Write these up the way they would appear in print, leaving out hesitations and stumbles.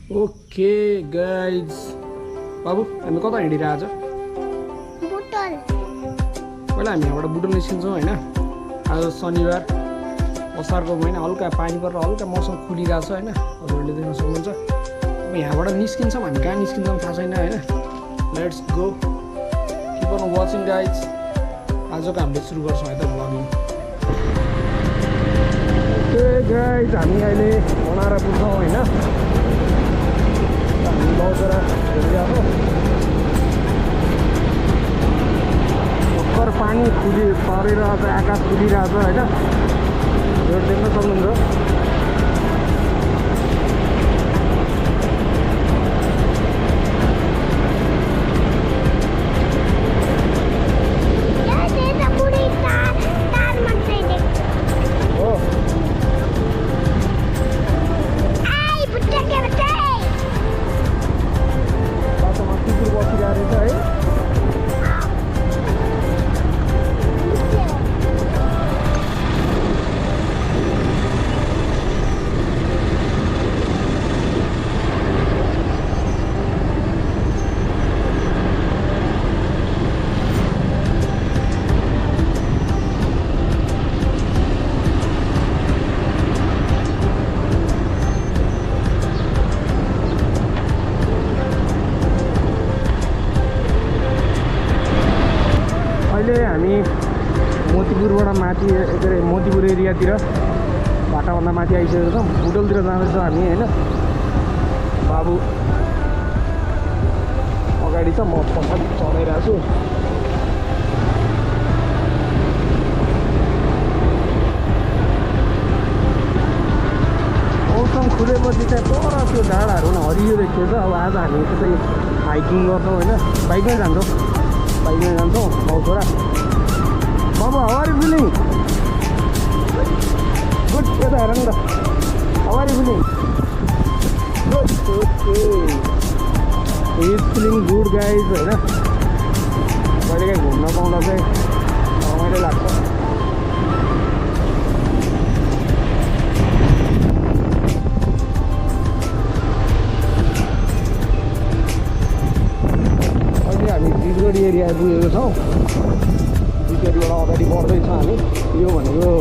Okay guys बाबु हामी कता हिँडिरहेको आज पहिला हामी यहाँबाट बुटोल निस्किन्छौँ होइन। आज शनिबार असारको महिना हल्का पानी परेर हल्का मौसम खुलिरहेको छ होइन। हजुरहरूले देख्न सक्नुहुन्छ। अब यहाँबाट निस्किन्छौँ हामी कहाँ निस्किन्छौँ थाहा छैन होइन। Let's go keep on watching guys. आजको हामीले सुरु गर्छौँ है त भ्लगिङ। ओके गाइज हामी अहिले बनाएर पुग्छौँ होइन। हामी बौद्धरा हेरिरहेको भर्खर पानी परेर आकाश खुलिरहेको छ होइन। यो देख्न सक्नुहुन्छ। हामी मोतीपुरबाट माथि के अरे मोतीपुर एरियातिर भाटाभन्दा माथि आइसकेको छौँ। बुटोलतिर जाँदैछौँ हामी होइन। बाबु अगाडि छ, म पछाडि चढाइरहेको छु। मौसम खुलेपछि चाहिँ पर त्यो डाँडाहरू हरियो देखिएको छ। अब आज हामी त्यसै हाइकिङ गर्छौँ होइन। बाइकमै जान्छौँ गाउँ छोरा। बाबु how are you feeling? Good. यता हेर नि त, how are you feeling? Good. Okay he is feeling good guys होइन। कहिलेकाहीँ घुम्न पाउँदा चाहिँ रमाइलो लाग्छ। अहिले हामी जिलगढी एरिया पुगेको छौँ। जिलगढीबाट अगाडि बढ्दैछ हामी। यो भनेको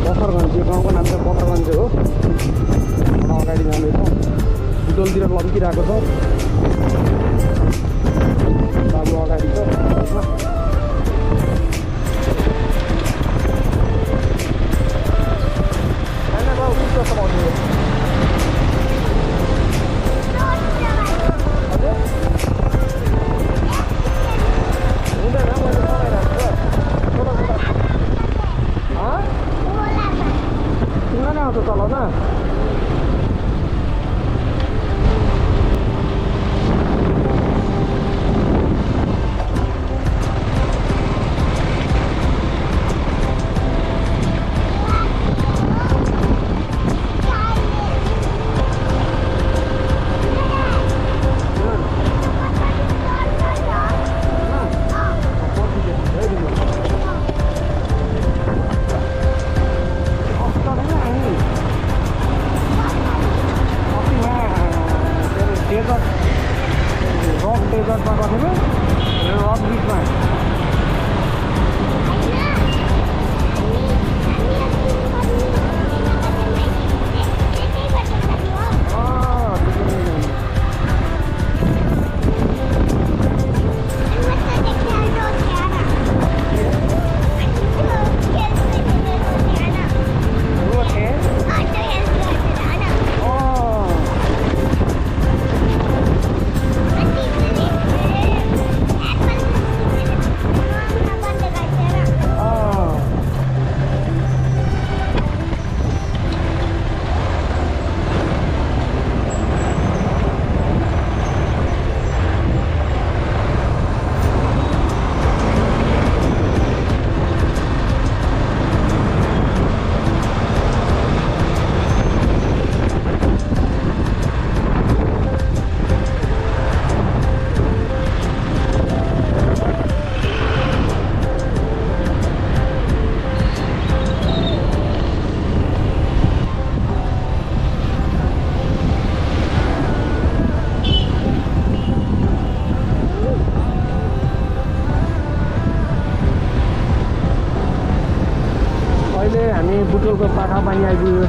पत्थरगञ्ज, यो गाउँको नाम चाहिँ पत्थरगञ्ज हो। अगाडि जाँदैछौँ, बुटोलतिर लम्किरहेको छ। बाबु अगाडि छ। होइन बाबु के जस्तो पाउँछ चलाउँदा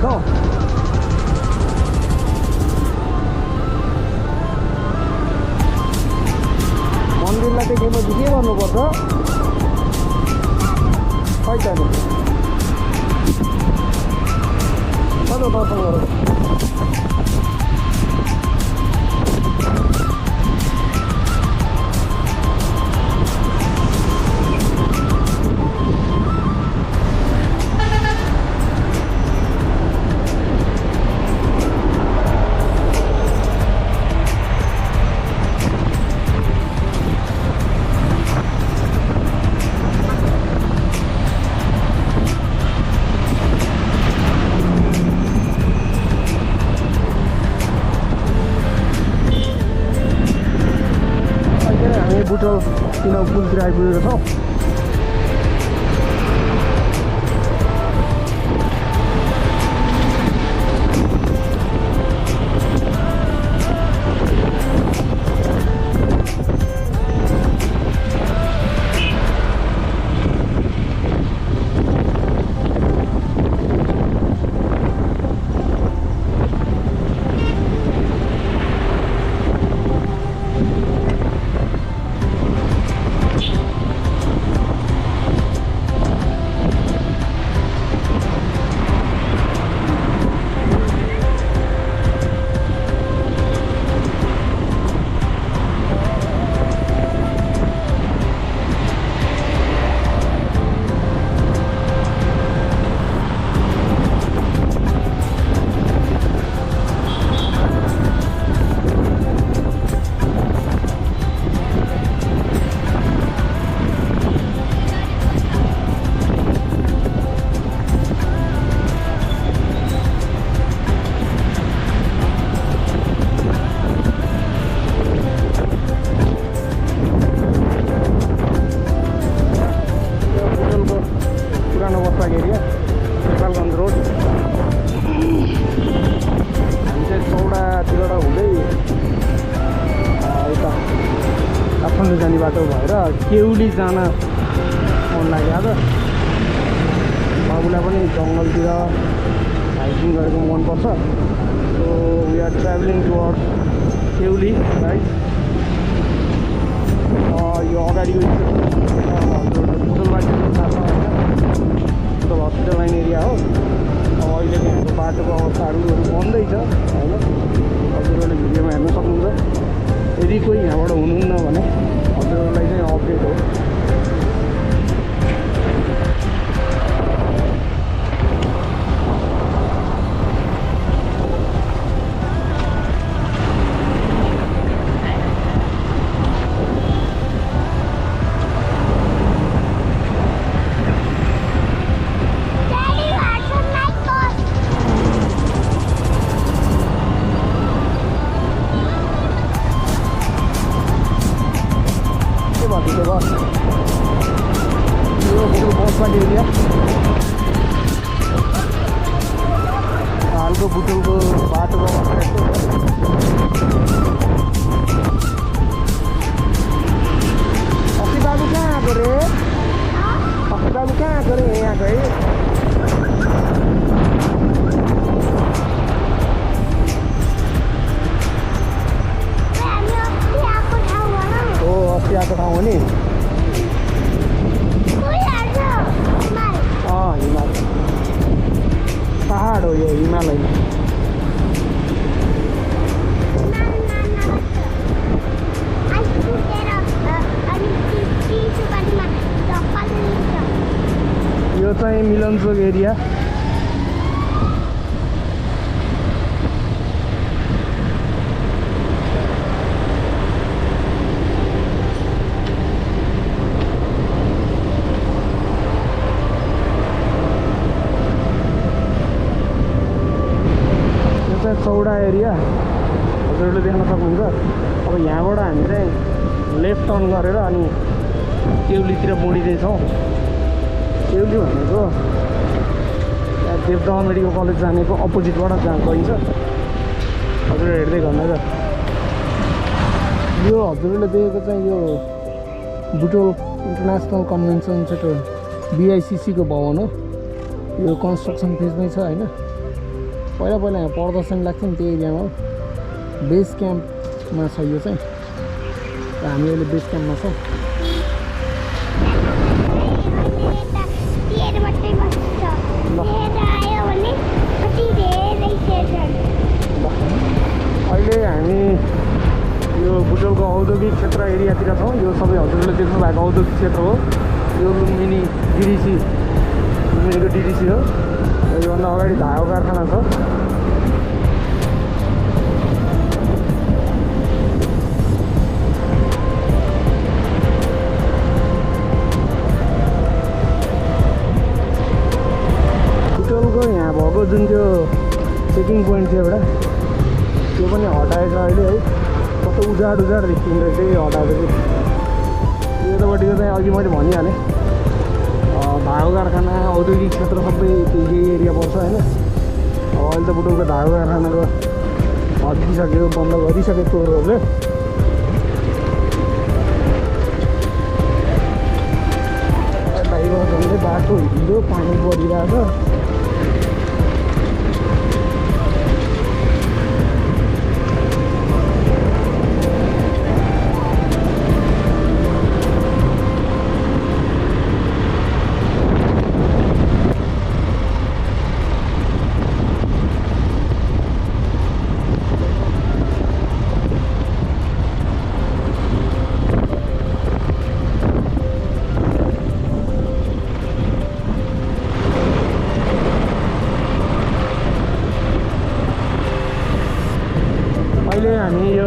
छ मन्दिरलाई देखेपछि के गर्नुपर्छ खै त कता दर्शन गरौँ बुटोल किन पुलतिर आइपुगेको छौँ जाने बाटो भएर केउली जान मन लाग्यो आज बाबुलाई पनि जङ्गलतिर हाइकिङ गरेको मनपर्छ so we are travelling towards Keuli right यो अगाडिको हस्पिटल लाइन एरिया हो अब अहिलेको हाम्रो बाटोको अवस्थाहरू बन्दैछ होइन हजुरहरूले भिडियोमा हेर्न सक्नुहुन्छ यदि कोही यहाँबाट हुनुहुन्न भने हजुरहरूलाई चाहिँ अपडेट हो एरिया हालको बुटोलको बाटोको अवस्था यस्तो अस्ति बाबु कहाँ आएको रे अस्ति बाबु कहाँ आएको रे यहाँ आएको है हो अस्ति आएको ठाउँ हो नि हिमाल पहाड हो यो हिमालय यो चाहिँ मिलनचोक एरिया चौडा एरिया हजुरहरूले देख्न सक्नुहुन्छ अब यहाँबाट हामी चाहिँ लेफ्ट टर्न गरेर अनि केउलीतिर मोडिँदैछौँ केउली भनेको देवदह मेडिकल कलेज जानेको अपोजिटबाट जहाँ गइन्छ हजुरहरू हेर्दै गर्नु त यो हजुरहरूले देखेको चाहिँ यो Butwal international convention centre BICC को भवन हो यो कन्स्ट्रक्सन फेजमै छ हैन पहिला पहिला यहाँ प्रदर्शन लाग्थ्यो नि त्यो एरियामा बेस क्याम्पमा छ यो चाहिँ र हामी अहिले बेस क्याम्पमा छौँ अहिले हामी यो बुटोलको औद्योगिक क्षेत्र एरियातिर छौँ यो सबै हजुरले देख्नु भएको औद्योगिक क्षेत्र हो यो लुम्बिनी डिडिसी लुम्बिनीको डिडिसी हो योभन्दा अगाडि धागो कारखाना छ बुटोलको यहाँ भएको जुन त्यो चेकिङ पोइन्ट थियो एउटा त्यो पनि हटाएछ अहिले है कस्तो उजाड देखिँदो त्यही हटाएको थियो यतापट्टिको चाहिँ अघि मैले भनिहालेँ धागो कारखाना औद्योगिक क्षेत्र सबै यही एरिया पर्छ होइन अब अहिले त बुटोलको धागो कारखानाको हटिसक्यो बन्द गरिसक्यो चोरहरूले बाहिर झन्डै बाटो हिँड्यो पानी परिरहेको छ अहिले हामी यो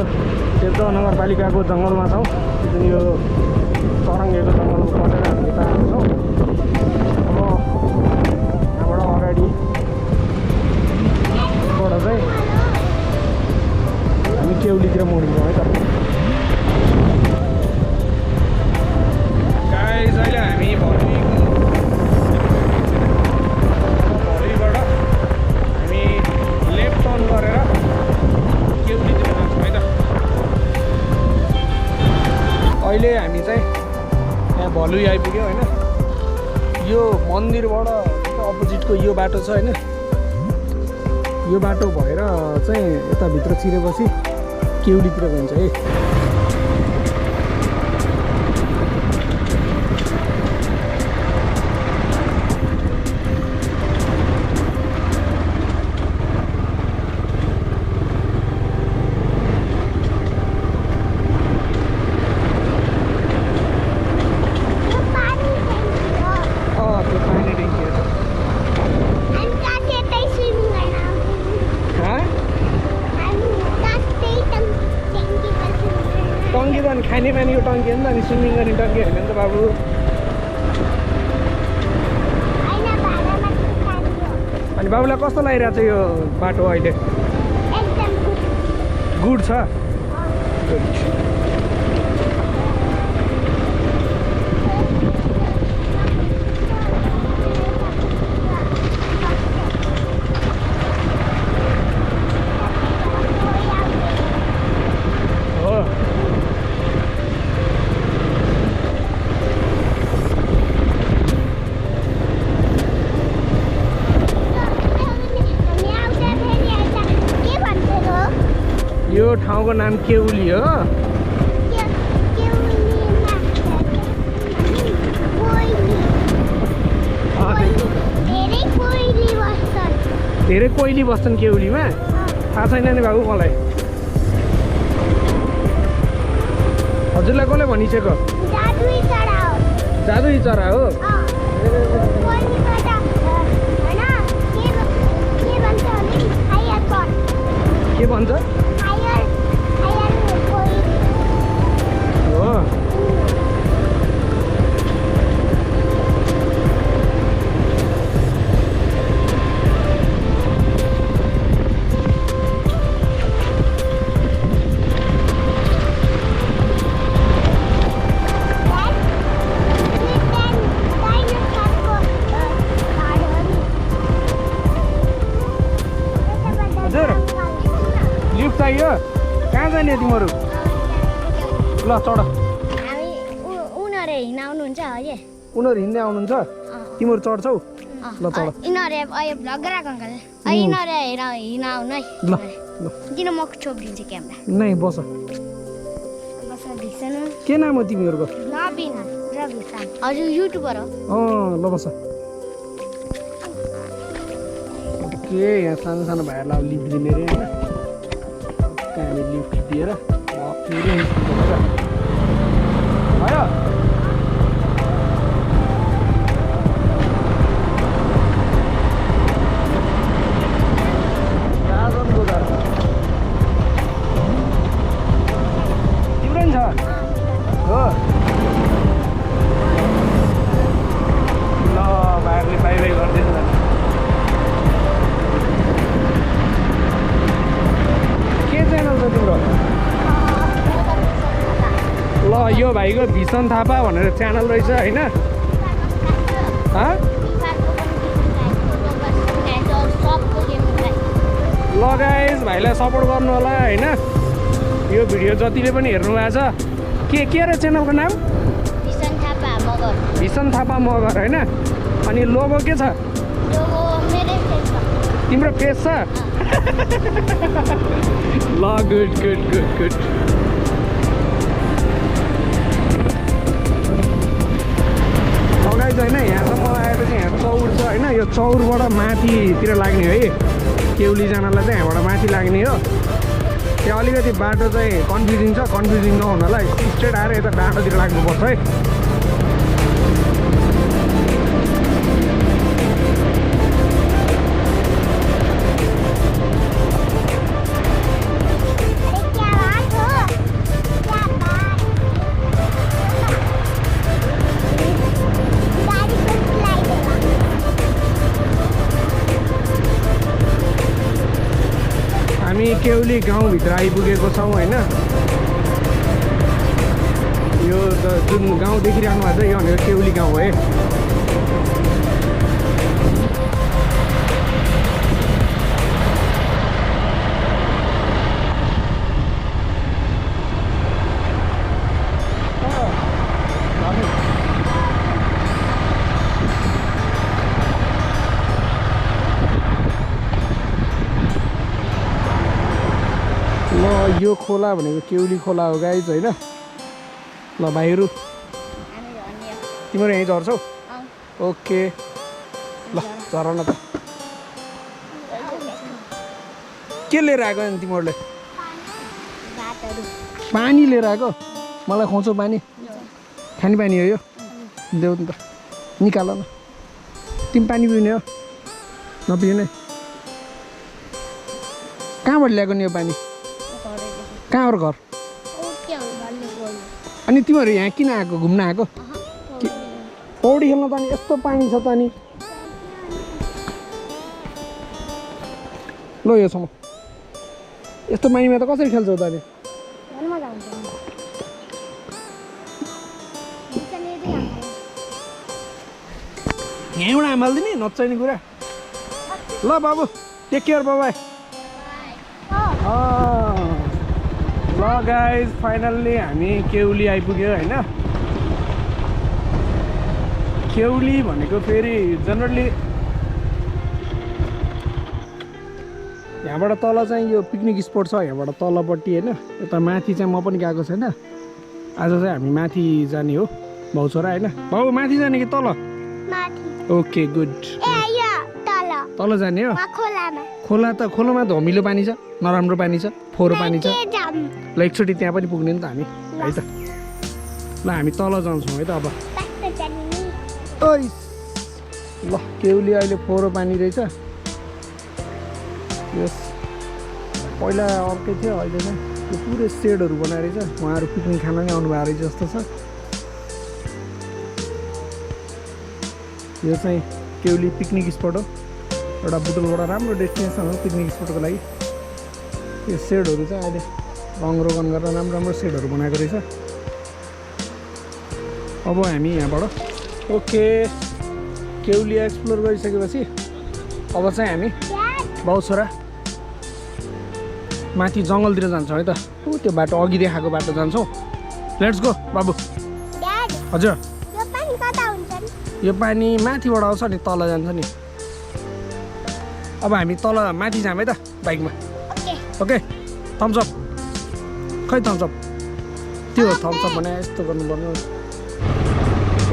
सेतो नगरपालिकाको जङ्गलमा छौँ जुन यो तरङ्गेको जङ्गलमा पसेर हामी यता आएको छौँ अब यहाँबाट अगाडिबाट चाहिँ हामी केउलीतिर मोडिन्छौँ है त गाइस अहिले हामी भोलिबाट हामी लेफ्ट टर्न गरेर अहिले हामी चाहिँ यहाँ भलुई आइपुग्यौँ होइन यो मन्दिरबाट अपोजिटको यो बाटो छ होइन यो बाटो भएर चाहिँ यताभित्र छिरेपछि केउलीतिर जान्छ है टङ्की त अनि खाने पानीको टङ्की हो नि त अनि स्विमिङ गर्ने टङ्की होइन नि त बाबु अनि बाबुलाई कस्तो लागिरहेको छ यो बाटो अहिले गुड छ यो ठाउँको नाम केउली हो धेरै कोइली बस्छन् केउलीमा थाहा छैन नि बाबु मलाई हजुरलाई कसले भनिसक्यो जादुई चरा हो के भन्छ चाहियो कहाँ जाने तिमीहरू ल चढ उनीहरू हिँड्न आउनुहुन्छ उनीहरू हिँड्दै आउनुहुन्छ तिमीहरू चढ्छौ ल चढ यिनीहरू अहिले भ्लग गराएको अङ्कल यिनीहरू हेर हिँड आउनु है ल ल किन म छोपिदिन्छु क्यामेरा नै बस बस भिक्सन के नाम हो तिमीहरूको नबिन र भिक्सन हजुर युट्युबर हो ल बस ओके यहाँ सानो सानो भाइहरूलाई अब लिफ्ट दिने अरे होइन त्यहाँ हामी लिफ्ट दिएर फेरि निस्किनुपर्छ भयो तिम्रो नि छ हो ल भाइहरूले बाई बाई गर्दैछ के च्यानल छ तिम्रो ल यो भाइको भिसन थापा भनेर च्यानल रहेछ होइन ल गाइस भाइलाई सपोर्ट गर्नु होला होइन यो भिडियो जतिले पनि हेर्नु भएको छ के अरे च्यानलको नाम भिसन थापा मगर होइन अनि लोगो के छ तिम्रो फेस छ ल good good good good guys होइन यहाँसम्म आएपछि यहाँ चौर छ होइन यो चौरबाट माथितिर लाग्ने है केउली जानलाई चाहिँ यहाँबाट माथि लाग्ने हो त्यहाँ अलिकति बाटो चाहिँ कन्फ्युजिङ छ कन्फ्युजिङ नहुनलाई स्ट्रेट आएर यता डाँडोतिर लाग्नुपर्छ है हामी केउली गाउँभित्र आइपुगेको छौँ होइन यो जुन गाउँ देखिरहनु भएको छ यो भनेको केउली गाउँ हो है ल यो खोला भनेको केउली खोला हो गाइज होइन ल भाइहरू तिमीहरू यहीँ झर्छौ ओके ल झर न त के लिएर आएको नि तिमीहरूले पानी लिएर आएको मलाई खुवाउँछौ पानी खाने पानी हो यो देऊ नि त निकाल न तिमी पानी पिउने हो नपिउने कहाँबाट ल्याएको नि यो पानी कहाँ हो घर अनि तिमीहरू यहाँ किन आएको घुम्न आएको पौडी खेल्न त नि यस्तो पानी छ त नि ल योसम्म यस्तो पानीमा त कसरी खेल्छौ त नि यहीँबाट हालिदिने नचाहिने कुरा ल बाबु टेक केयर बाबा ल गाइज फाइनल्ली हामी केउली आइपुग्यो होइन केउली भनेको फेरि जनरली यहाँबाट तल चाहिँ यो पिकनिक स्पोट छ यहाँबाट तलपट्टि होइन यता माथि चाहिँ म पनि गएको छैन आज चाहिँ हामी माथि जाने हो भाउ छोरा होइन भाउ माथि जाने कि तल ओके गुड तल जाने हो खोला त खोलामा धमिलो पानी छ नराम्रो पानी छ फोहोर पानी छ ल एकचोटि त्यहाँ पनि पुग्ने नि त हामी है त ल हामी तल जान्छौँ है त अब ल केउली अहिले फोहोरो पानी रहेछ यस पहिला अर्कै थियो अहिले चाहिँ यो पुरै सेडहरू बनाएर रहेछ उहाँहरू पिकनिक खान नै आउनुभएको रहेछ जस्तो छ यो चाहिँ केउली पिकनिक स्पट हो एउटा बुटोलबाट राम्रो डेस्टिनेसन हो पिकनिक स्पटको लागि यो सेडहरू चाहिँ अहिले रङरोगन गरेर राम्रो राम्रो सेडहरू बनाएको रहेछ अब हामी यहाँबाट ओके केउली एक्सप्लोर गरिसकेपछि अब चाहिँ हामी बाउ छोरा माथि जङ्गलतिर जान्छौँ है त त्यो बाटो अघि देखाएको बाटो जान्छौँ लेट्स गो बाबु हजुर यो पानी माथिबाट आउँछ नि तल जान्छ नि अब हामी तल माथि जाऊँ है त बाइकमा ओके थम्सअप खै थम्सअप त्यो थम्सअप भने यस्तो गर्नुपर्ने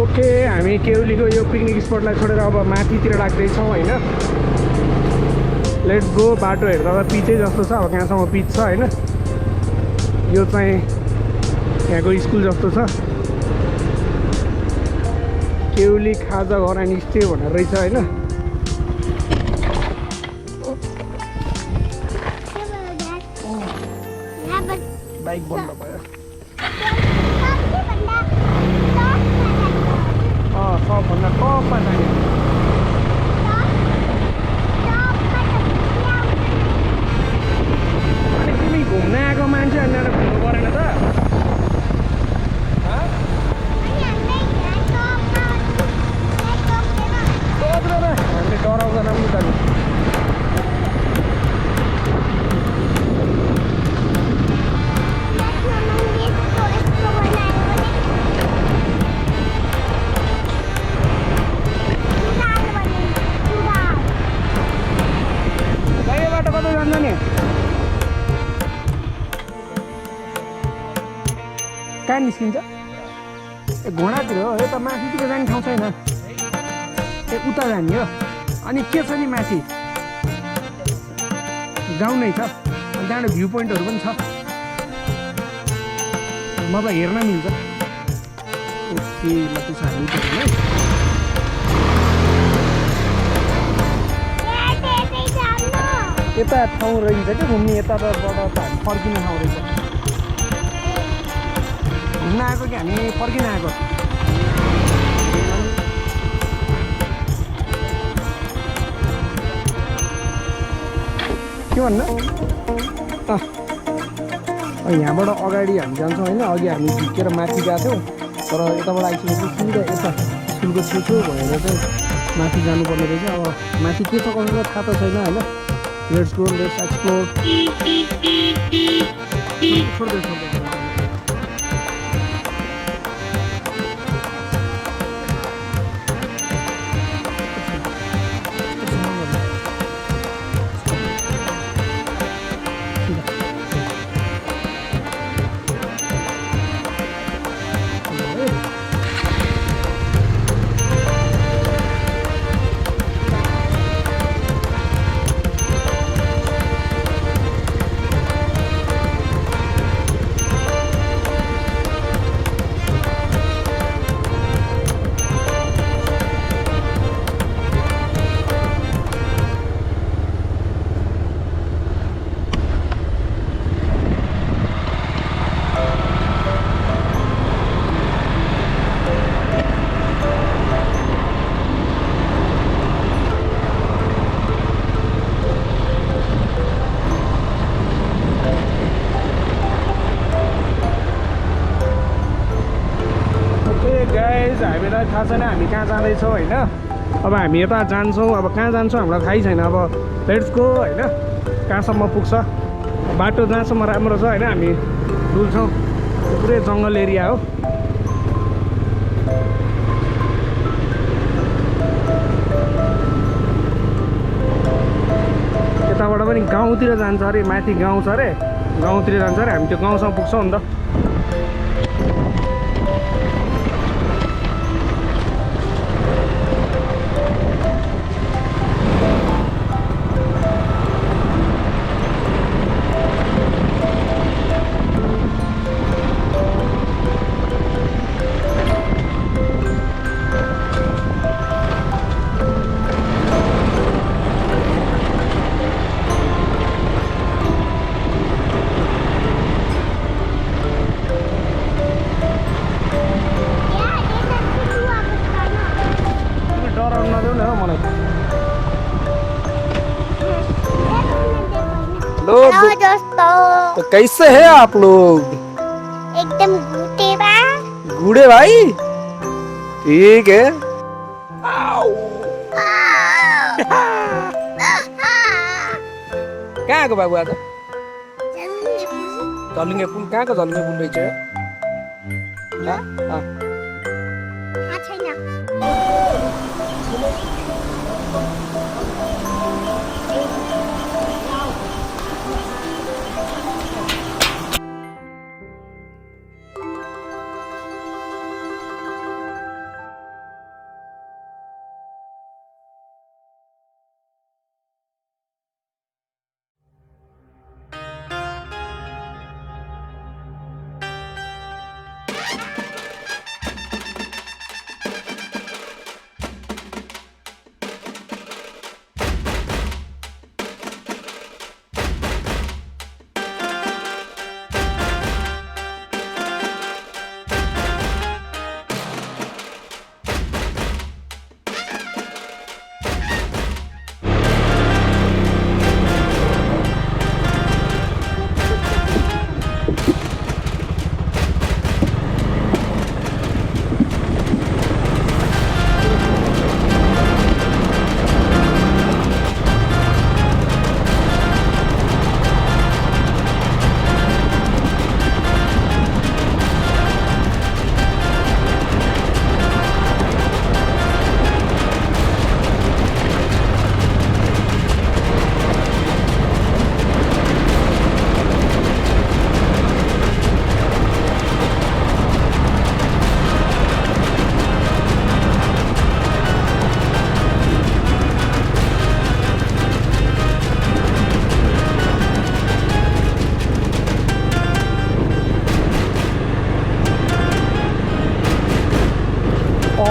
ओके हामी केउलीको यो पिकनिक स्पटलाई छोडेर अब माथितिर लाग्दैछौँ होइन लेट्स गो बाटो हेर्दा त पिचै जस्तो छ अब कहाँसम्म पिच छ होइन यो चाहिँ यहाँको स्कुल जस्तो छ केउली खाजा घर एन्ड स्टे भनेर रहेछ होइन बाइक बन्द भयो सबभन्दा टपमा जाने अनि तिमी घुम्न आएको मान्छे अनि घुम्नु परेन त हामीले डराउँदैन पनि जानु कहाँ निस्किन्छ ए घोडातिर हो यता माथितिर जाने ठाउँ छैन ए उता जाने हो अनि के छ नि माथि गाउँ नै छ अनि त्यहाँबाट भ्यू पोइन्टहरू पनि छ मतलब हेर्न मिल्छ ओके ल त्यसो हामी उता यता ठाउँ रहेछ क्या घुम्ने यताबाट हामी फर्किने ठाउँ रहेछ घुम्न आएको कि हामी फर्किन आएको के भन्नु यहाँबाट अगाडि हामी जान्छौँ होइन अघि हामी झिकेर माथि गएको थियौँ तर यताबाट आइसकेपछि सिधा यता स्कुलको छेउछेउ भएर चाहिँ माथि जानुपर्ने रहेछ अब माथि के छ कसो थाहा त छैन होइन लेट्स गो लेट्स एक्सप्लोर हामीलाई थाहा छैन हामी कहाँ जाँदैछौँ होइन अब हामी यता जान्छौँ अब कहाँ जान्छौँ हामीलाई थाहै छैन अब लेट्स गो होइन कहाँसम्म पुग्छ बाटो जहाँसम्म राम्रो छ होइन हामी डुल्छौँ पुरै जङ्गल एरिया हो यताबाट पनि गाउँतिर जान्छ अरे माथि गाउँ छ अरे गाउँतिर जान्छ अरे हामी त्यो गाउँसम्म पुग्छौँ नि त हेलो दोस्तों तो कैसे हैं आप लोग एकदम गुडे बा गुड़े भाई ठीक है कहाँ को बाबू आज जलिंगे पुल कहाँ को जलिंगे पुल रही है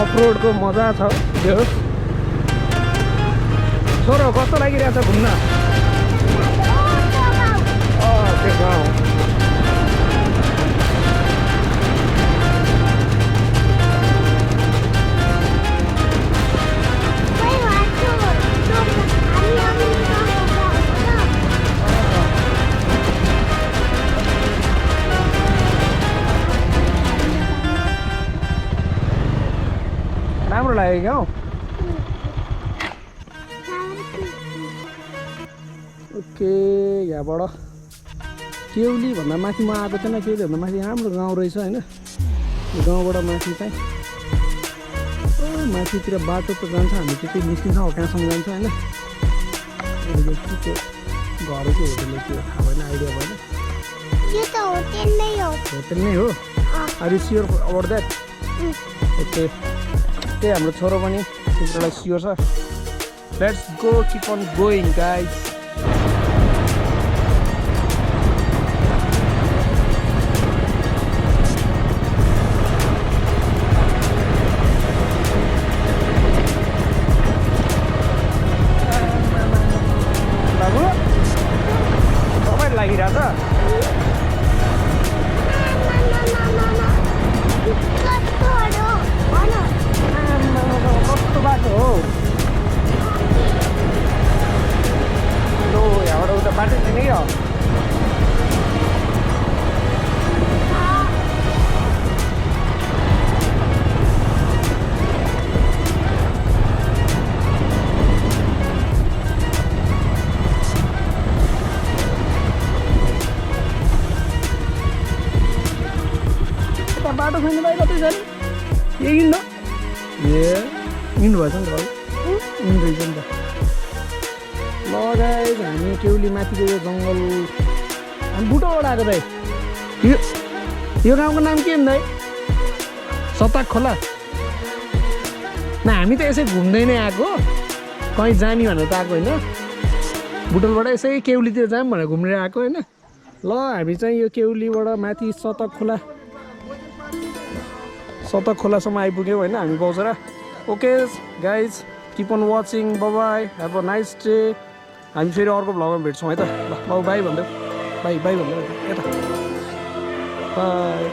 अफरोडको मजा छ जो छोरो कस्तो लागिरहेछ घुम्न त्यो गाउँ राम्रो लाग्यो गाउँ ओके यहाँबाट केउली भन्दा माथि म आएको थिएन केउली भन्दा माथि राम्रो गाउँ रहेछ होइन यो गाउँबाट माथि चाहिँ माथितिर बाटो त जान्छ हामी त्यति निस्किन्छौँ कहाँसम्म जान्छ होइन के घर चाहिँ होटेल के थाहा भएन आइडिया भएन यो त होटेल नै हो होटेल नै हो are you sure about that okay त्यही हाम्रो छोरो पनि तिनीहरूलाई स्योर छ let's go keep on going guys बाबु तपाईँ लागिरहेछ कस्तो बाटो हो लो यहाँबाट उता बाटो छैन कि हो बाटो छैन भाइ कतै छैन यही हिँड्नु ए हिँड्नु भएछ नि त हिँड्नु रहेछ नि त ल गाइज हामी केउली माथिको यो जङ्गल हामी बुटोबाट आएको दाइ यो गाउँको नाम के भन्दा सताक खोला न हामी त यसै घुम्दै नै आएको कहीँ जाने भनेर त आएको होइन बुटोलबाट यसै केउलीतिर जाऊँ भनेर घुमेर आएको होइन ल हामी चाहिँ यो केउलीबाट माथि सतक खोलासम्म आइपुग्यौँ होइन हामी Bauchara okay guys keep on watching bye have a nice day हामी फेरि अर्को भ्लगमा भेट्छौँ है त ल बाई भन्दै बाई भन्दै यता बाई